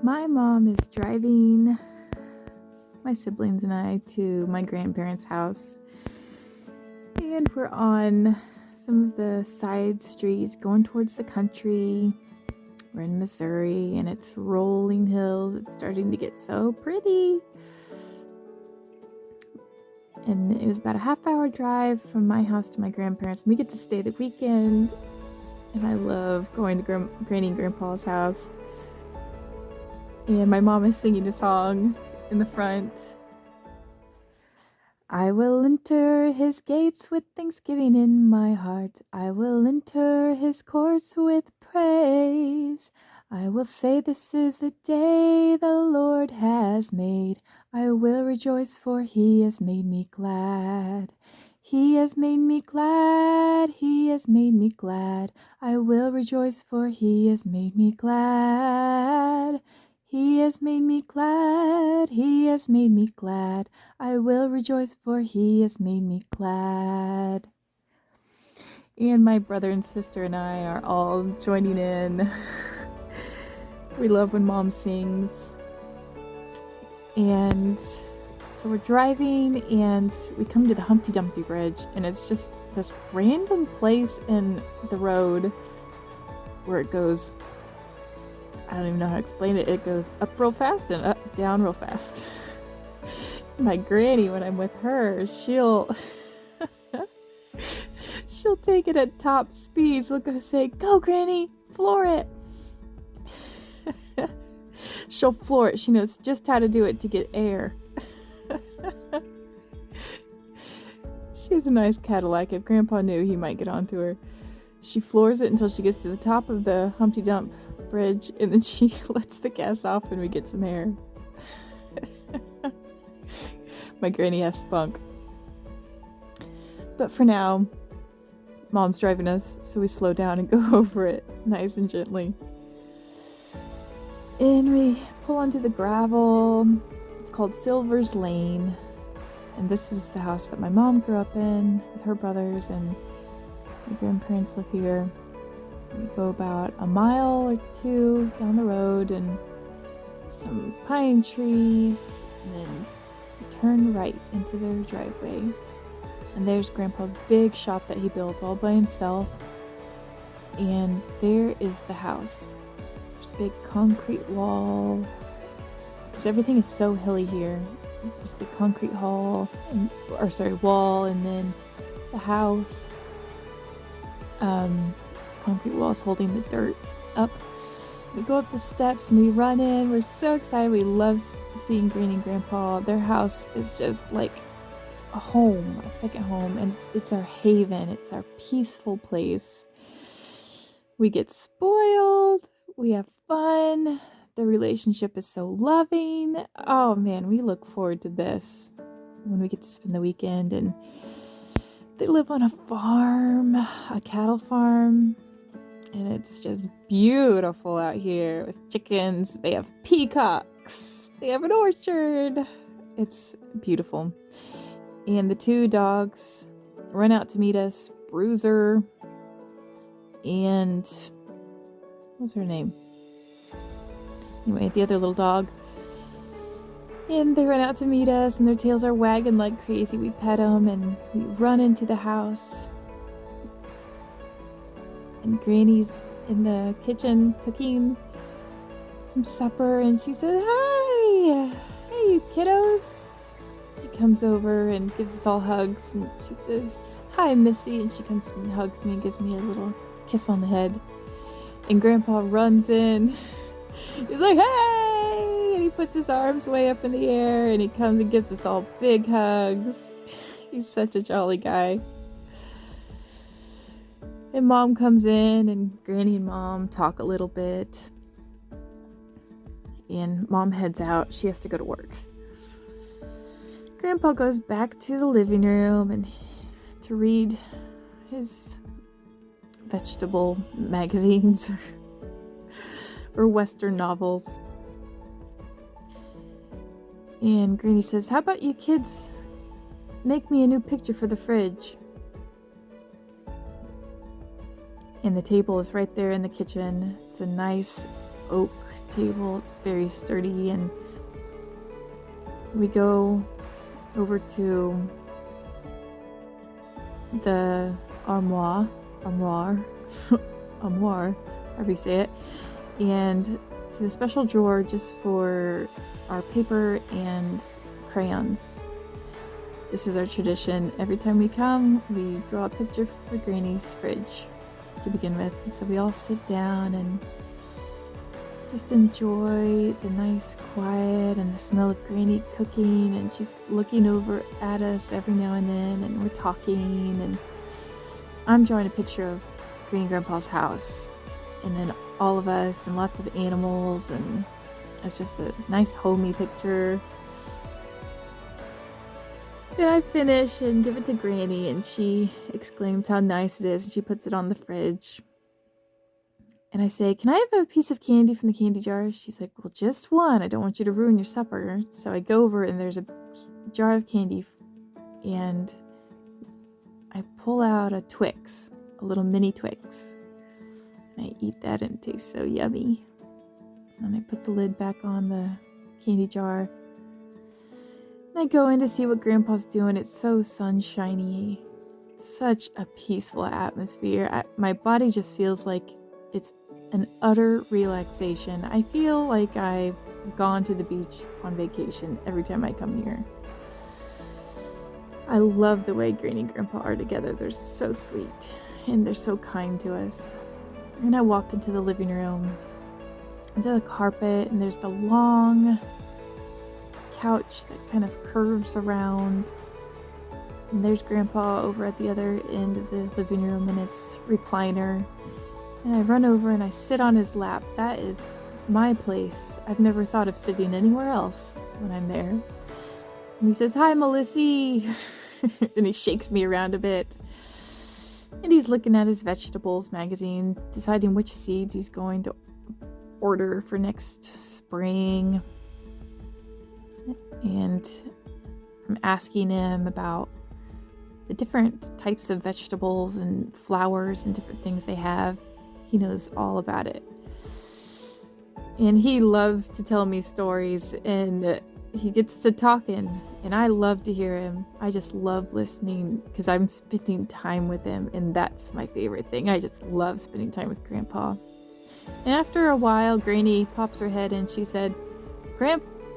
My mom is driving my siblings and I to my grandparents' house. And we're on some of the side streets going towards the country. We're in Missouri and it's rolling hills. It's starting to get so pretty. And it was about a half-hour drive from my house to my grandparents. We get to stay the weekend. And I love going to Granny and Grandpa's house. And my mom is singing a song in the front. I will enter his gates with thanksgiving in my heart. I will enter his courts with praise. I will say this is the day the Lord has made. I will rejoice for he has made me glad. He has made me glad. He has made me glad. I will rejoice for he has made me glad. He has made me glad. He has made me glad. I will rejoice for he has made me glad. And my brother and sister and I are all joining in. We love when Mom sings. And so we're driving and we come to the Humpty Dumpty Bridge, and it's just this random place in the road where it goes, I don't even know how to explain it. It goes up real fast and down real fast. My granny, when I'm with her, she'll take it at top speeds. We'll go say, "Go, Granny, floor it." She'll floor it. She knows just how to do it to get air. She's a nice Cadillac. If Grandpa knew, he might get onto her. She floors it until she gets to the top of the Humpty Dump Bridge, and then she lets the gas off and we get some air. My granny has spunk. But for now, Mom's driving us, so we slow down and go over it nice and gently. And we pull onto the gravel. It's called Silver's Lane. And this is the house that my mom grew up in with her brothers, and my grandparents live here. We go about a mile or two down the road and some pine trees, and then we turn right into their driveway. And there's Grandpa's big shop that he built all by himself. And there is the house. There's a big concrete wall, because everything is so hilly here. There's a big concrete wall, and then the house. Concrete walls holding the dirt up. We go up the steps and we run in. We're so excited. We love seeing Granny and Grandpa. Their house is just like a home, a second home, and it's our haven. It's our peaceful place. We get spoiled. We have fun. The relationship is so loving. Oh man, we look forward to this when we get to spend the weekend. And they live on a farm, a cattle farm, and it's just beautiful out here with chickens. They have peacocks. They have an orchard. It's beautiful. And the two dogs run out to meet us, Bruiser and what was her name? Anyway, the other little dog. And they run out to meet us, and their tails are wagging like crazy. We pet them, and we run into the house. And Granny's in the kitchen cooking some supper, and she said, "Hi! Hey, you kiddos!" She comes over and gives us all hugs, and she says, "Hi, Missy," and she comes and hugs me and gives me a little kiss on the head. And Grandpa runs in. He's like, "Hey!" And he puts his arms way up in the air, and he comes and gives us all big hugs. He's such a jolly guy. And Mom comes in, and Granny and Mom talk a little bit. And Mom heads out. She has to go to work. Grandpa goes back to the living room and to read his vegetable magazines or Western novels. And Granny says, "How about you kids make me a new picture for the fridge?" And the table is right there in the kitchen. It's a nice oak table. It's very sturdy, and we go over to the armoire, however you say it, and to the special drawer just for our paper and crayons. This is our tradition. Every time we come, we draw a picture for Granny's fridge to begin with. And so we all sit down and just enjoy the nice quiet and the smell of Granny cooking, and she's looking over at us every now and then, and we're talking, and I'm drawing a picture of Granny and Grandpa's house, and then all of us and lots of animals, and it's just a nice homey picture. Then I finish and give it to Granny, and she exclaims how nice it is, and she puts it on the fridge. And I say, "Can I have a piece of candy from the candy jar?" She's like, "Well, just one. I don't want you to ruin your supper." So I go over, and there's a jar of candy, and I pull out a Twix, a little mini Twix. And I eat that, and it tastes so yummy. And I put the lid back on the candy jar. And I go in to see what Grandpa's doing. It's so sunshiny. Such a peaceful atmosphere. My body just feels like it's an utter relaxation. I feel like I've gone to the beach on vacation every time I come here. I love the way Granny and Grandpa are together. They're so sweet, and they're so kind to us. And I walk into the living room, into the carpet, and there's the long couch that kind of curves around. And there's Grandpa over at the other end of the living room in his recliner. And I run over and I sit on his lap. That is my place. I've never thought of sitting anywhere else when I'm there. And he says, "Hi, Melissy." And he shakes me around a bit. And he's looking at his vegetables magazine, deciding which seeds he's going to order for next spring. And I'm asking him about the different types of vegetables and flowers and different things they have. He knows all about it. And he loves to tell me stories, and he gets to talking, and I love to hear him. I just love listening because I'm spending time with him, and that's my favorite thing. I just love spending time with Grandpa. And after a while, Granny pops her head in. She said,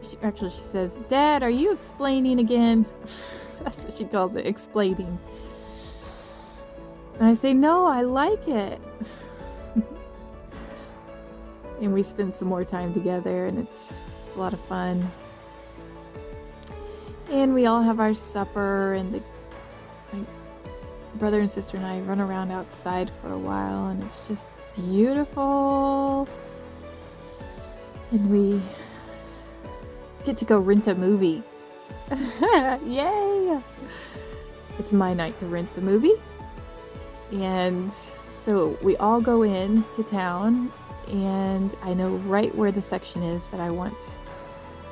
she says, "Dad, are you explaining again?" That's what she calls it, explaining. And I say, "No, I like it." And we spend some more time together, and it's a lot of fun. And we all have our supper, and my brother and sister and I run around outside for a while, and it's just beautiful. And we get to go rent a movie. Yay! It's my night to rent the movie. And so we all go in to town, and I know right where the section is that I want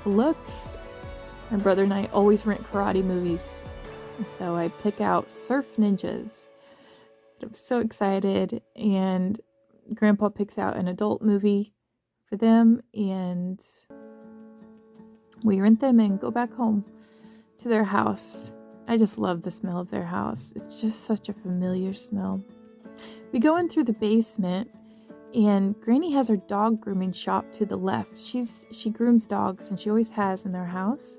to look. My brother and I always rent karate movies, and so I pick out Surf Ninjas. I'm so excited, and Grandpa picks out an adult movie for them, and we rent them and go back home to their house. I just love the smell of their house. It's just such a familiar smell. We go in through the basement, and Granny has her dog grooming shop to the left. She grooms dogs, and she always has in their house.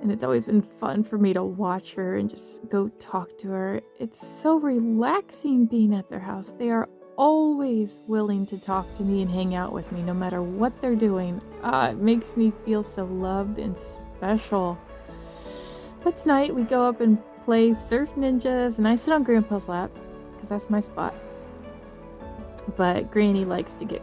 And it's always been fun for me to watch her and just go talk to her. It's so relaxing being at their house. They are always willing to talk to me and hang out with me no matter what they're doing. It makes me feel so loved and special. But tonight we go up and play Surf Ninjas, and I sit on Grandpa's lap because that's my spot. But Granny likes to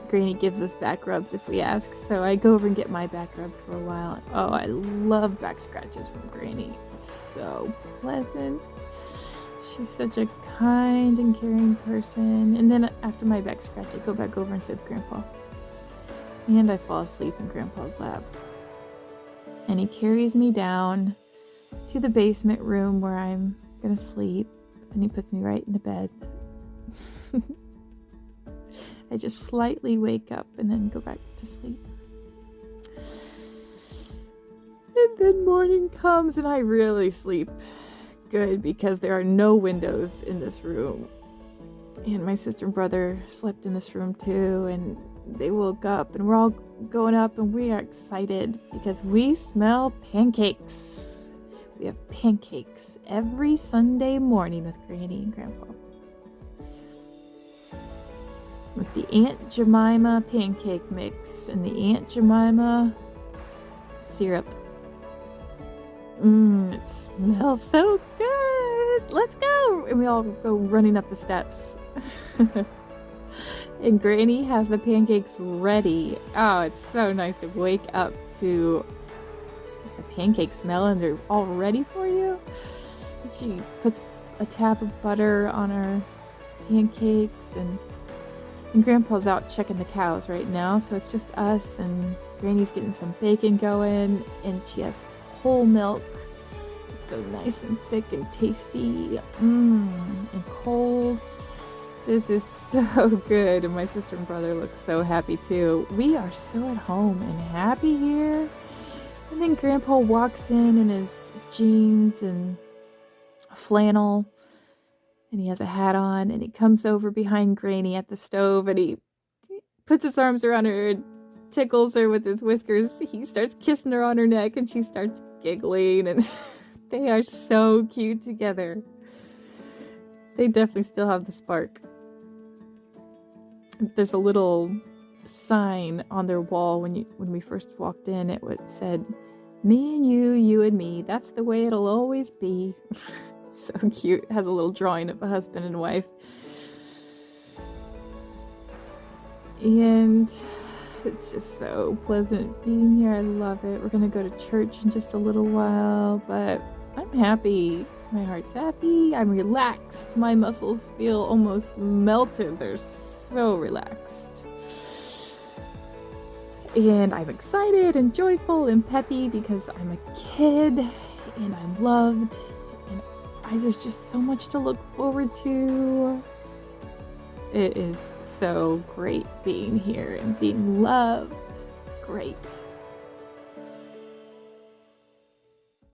Granny gives us back rubs if we ask, so I go over and get my back rub for a while. Oh, I love back scratches from Granny. It's so pleasant. She's such a kind and caring person. And then after my back scratch, I go back over and sit with Grandpa. And I fall asleep in Grandpa's lap. And he carries me down to the basement room where I'm gonna sleep, and he puts me right into bed. I just slightly wake up and then go back to sleep. And then morning comes and I really sleep good because there are no windows in this room. And my sister and brother slept in this room too, and they woke up and we're all going up and we are excited because we smell pancakes. We have pancakes every Sunday morning with Granny and Grandpa. With the Aunt Jemima pancake mix and the Aunt Jemima syrup. It smells so good. Let's go. And we all go running up the steps. And Granny has the pancakes ready. Oh, it's so nice to wake up to the pancake smell and they're all ready for you. She puts a tap of butter on our pancakes and Grandpa's out checking the cows right now, so it's just us and Granny's getting some bacon going and she has whole milk. It's so nice and thick and tasty. And cold. This is so good, and my sister and brother look so happy too. We are so at home and happy here. And then Grandpa walks in his jeans and flannel, and he has a hat on, and he comes over behind Granny at the stove, and he puts his arms around her and tickles her with his whiskers. He starts kissing her on her neck, and she starts giggling, and they are so cute together. They definitely still have the spark. There's a little sign on their wall when we first walked in. It said, "Me and you, you and me. That's the way it'll always be." So cute. It has a little drawing of a husband and wife. And it's just so pleasant being here. I love it. We're going to go to church in just a little while, but I'm happy. My heart's happy. I'm relaxed. My muscles feel almost melted. They're so relaxed. And I'm excited and joyful and peppy because I'm a kid and I'm loved. And there's just so much to look forward to. It is so great being here and being loved. It's great.